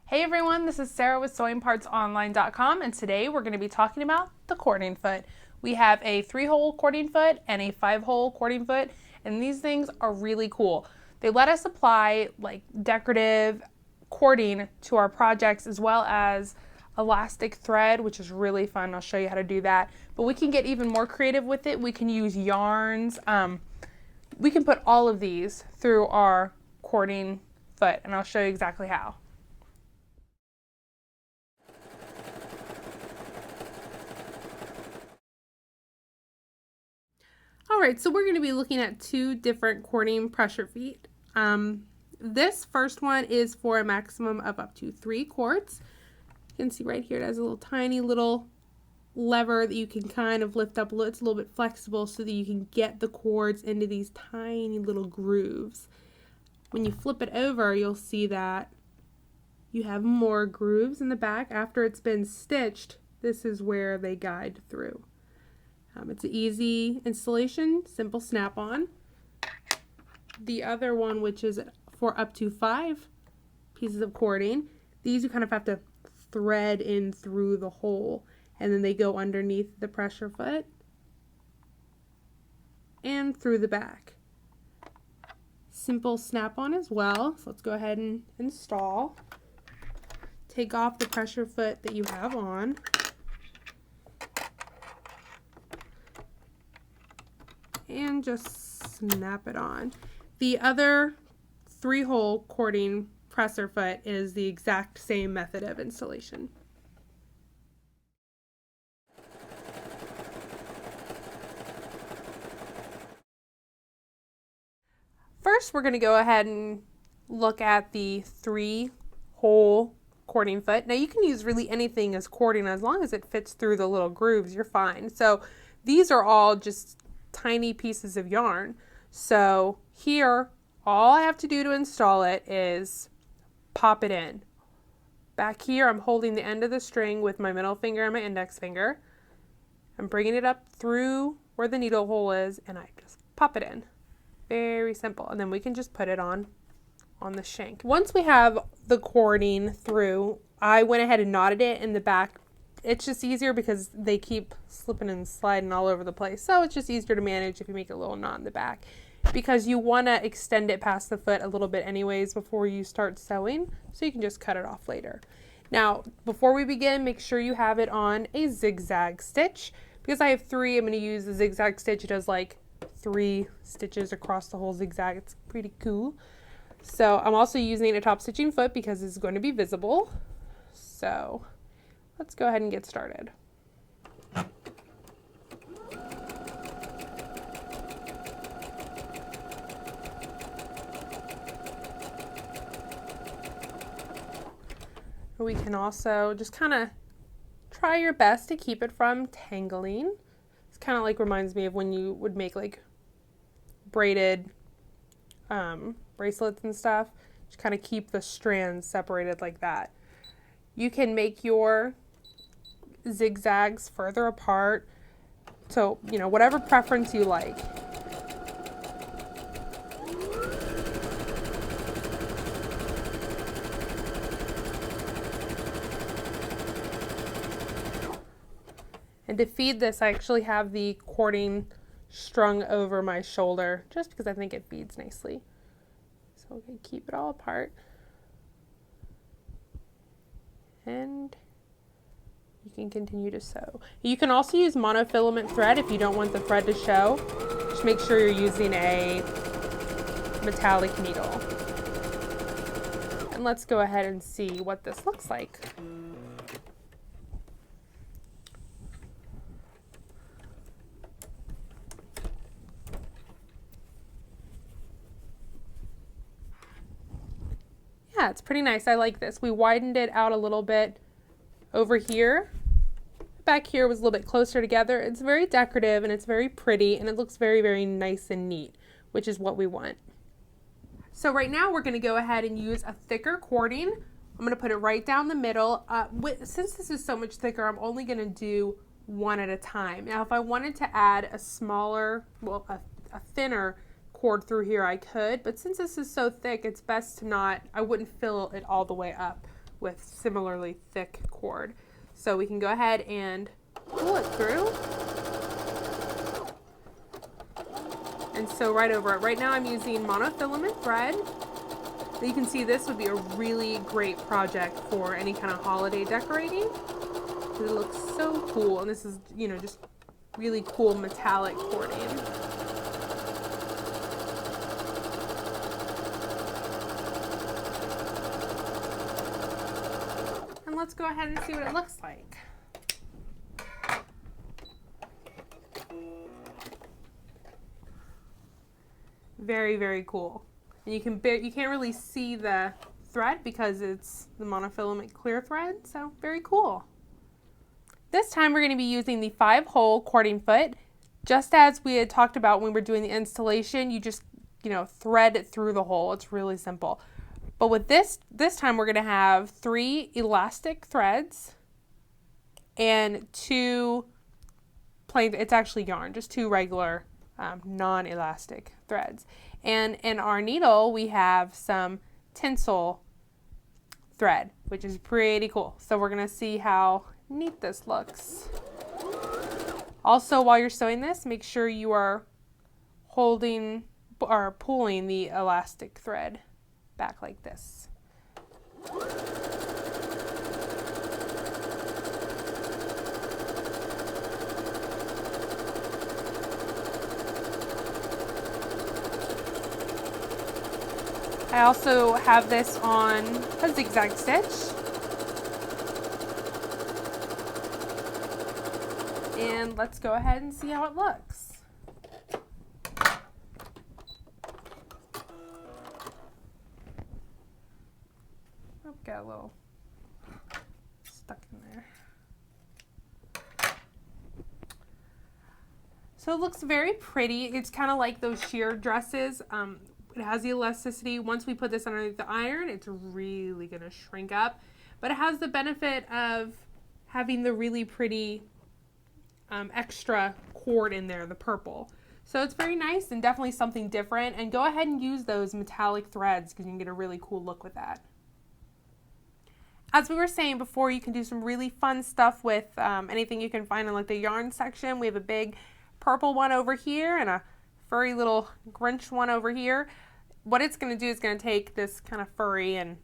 Hey everyone, this is Sarah with SewingPartsOnline.com, and today we're going to be talking about the cording foot. We have a 3-hole cording foot and a 5-hole cording foot, and these things are really cool. They let us apply like decorative cording to our projects as well as elastic thread, which is really fun. I'll show you how to do that. But we can get even more creative with it. We can use yarns. We can put all of these through our cording foot, and I'll show you exactly how. All right, so we're going to be looking at 2 different cording pressure feet. This first one is for a maximum of up to 3 cords. You can see right here it has a little tiny little lever that you can kind of lift up. It's a little bit flexible so that you can get the cords into these tiny little grooves. When you flip it over, you'll see that you have more grooves in the back. After it's been stitched, this is where they guide through. It's an easy installation, simple snap-on. The other one, which is for up to 5 pieces of cording, these you kind of have to thread in through the hole, and then they go underneath the pressure foot and through the back. Simple snap-on as well, so let's go ahead and install. Take off the pressure foot that you have on. And just snap it on. The other 3-hole cording presser foot is the exact same method of installation. First, we're going to go ahead and look at the 3-hole cording foot. Now you can use really anything as cording as long as it fits through the little grooves, you're fine. So these are all just tiny pieces of yarn. So here, all I have to do to install it is pop it in. Back here, I'm holding the end of the string with my middle finger and my index finger. I'm bringing it up through where the needle hole is, and I just pop it in. Very simple. And then we can just put it on the shank. Once we have the cording through, I went ahead and knotted it in the back. It's just easier because they keep slipping and sliding all over the place. So it's just easier to manage if you make a little knot in the back, because you want to extend it past the foot a little bit anyways before you start sewing, so you can just cut it off later. Now, before we begin, make sure you have it on a zigzag stitch. Because I have 3, I'm going to use the zigzag stitch. It does like 3 stitches across the whole zigzag. It's pretty cool. So I'm also using a top stitching foot because it's going to be visible. So let's go ahead and get started. We can also just kind of try your best to keep it from tangling. It's kind of like reminds me of when you would make like braided bracelets and stuff. Just kind of keep the strands separated like that. You can make your zigzags further apart, so whatever preference you like. And to feed this, I actually have the cording strung over my shoulder just because I think it feeds nicely. So we're going to keep it all apart. And you can continue to sew. You can also use monofilament thread if you don't want the thread to show. Just make sure you're using a metallic needle. And let's go ahead and see what this looks like. Yeah, it's pretty nice. I like this. We widened it out a little bit over here. Back here was a little bit closer together. It's very decorative and it's very pretty and it looks very, very nice and neat, which is what we want. So right now we're going to go ahead and use a thicker cording. I'm going to put it right down the middle. Since this is so much thicker, I'm only going to do one at a time. Now, if I wanted to add a smaller, a thinner cord through here, I could, but since this is so thick, it's best to not, I wouldn't fill it all the way up with similarly thick cord. So we can go ahead and pull it through. And sew right over it. Right now I'm using monofilament thread. You can see this would be a really great project for any kind of holiday decorating. It looks so cool, and this is, you know, just really cool metallic cording. And let's go ahead and see what it looks like. Very, very cool. And you can't really see the thread because it's the monofilament clear thread, so very cool. This time we're going to be using the 5-hole cording foot. Just as we had talked about when we were doing the installation, you just, you know, thread it through the hole. It's really simple. But with this time we're going to have 3 elastic threads and 2 plain, it's actually yarn, just 2 regular non-elastic threads. And in our needle, we have some tinsel thread, which is pretty cool. So we're gonna see how neat this looks. Also, while you're sewing this, make sure you are holding or pulling the elastic thread back like this. I also have this on a zigzag stitch. And let's go ahead and see how it looks. Oh, got a little stuck in there. So it looks very pretty. It's kind of like those sheer dresses. It has the elasticity. Once we put this underneath the iron, it's really going to shrink up. But it has the benefit of having the really pretty extra cord in there, the purple. So it's very nice and definitely something different. And go ahead and use those metallic threads because you can get a really cool look with that. As we were saying before, you can do some really fun stuff with anything you can find in like the yarn section. We have a big purple one over here and a furry little Grinch one over here. What it's going to do is going to take this kind of furry and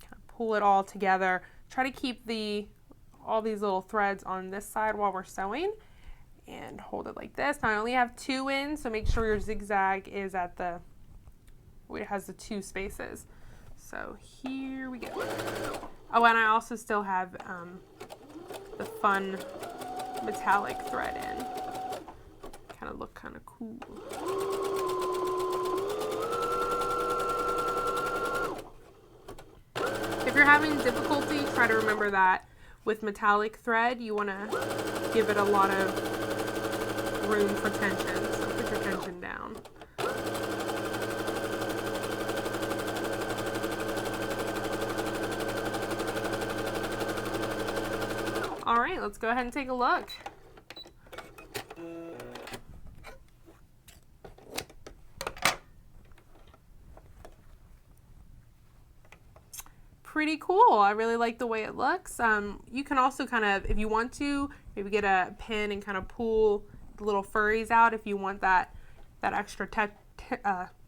kind of pull it all together. Try to keep all these little threads on this side while we're sewing and hold it like this. Now I only have 2 in, so make sure your zigzag is at it has the 2 spaces. So here we go. Oh, and I also still have the fun metallic thread in. Kind of look kind of cool. If you're having difficulty, try to remember that with metallic thread, you want to give it a lot of room for tension. So put your tension down. All right, let's go ahead and take a look. Pretty cool. I really like the way it looks. You can also kind of, if you want to, maybe get a pin and kind of pull the little furries out if you want that extra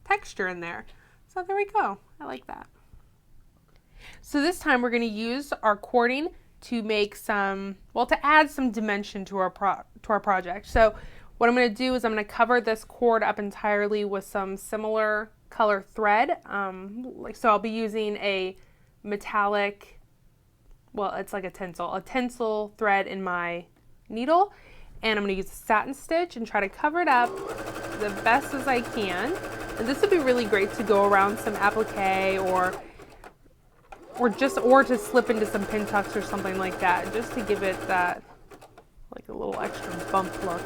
texture in there. So there we go. I like that. So this time we're going to use our cording to make to add some dimension to our project. So what I'm going to do is I'm going to cover this cord up entirely with some similar color thread. So I'll be using a metallic, it's like a tinsel thread in my needle, and I'm going to use a satin stitch and try to cover it up the best as I can. And this would be really great to go around some applique or to slip into some pin tucks or something like that, just to give it that like a little extra bump look.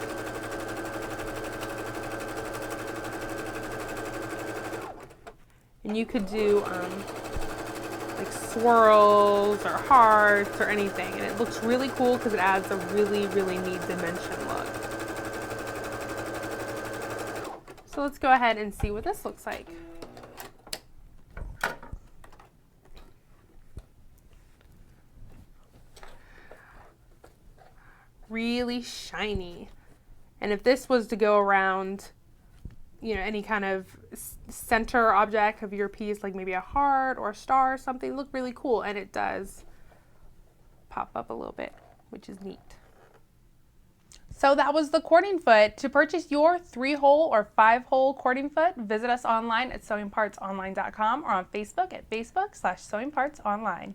And you could do like swirls or hearts or anything, and it looks really cool because it adds a really, really neat dimension look. So let's go ahead and see what this looks like. really shiny. And if this was to go around, you know, any kind of center object of your piece, like maybe a heart or a star or something, look really cool. And it does pop up a little bit, which is neat. So that was the cording foot. To purchase your 3-hole or 5-hole cording foot, visit us online at sewingpartsonline.com or on Facebook at facebook.com/sewingpartsonline.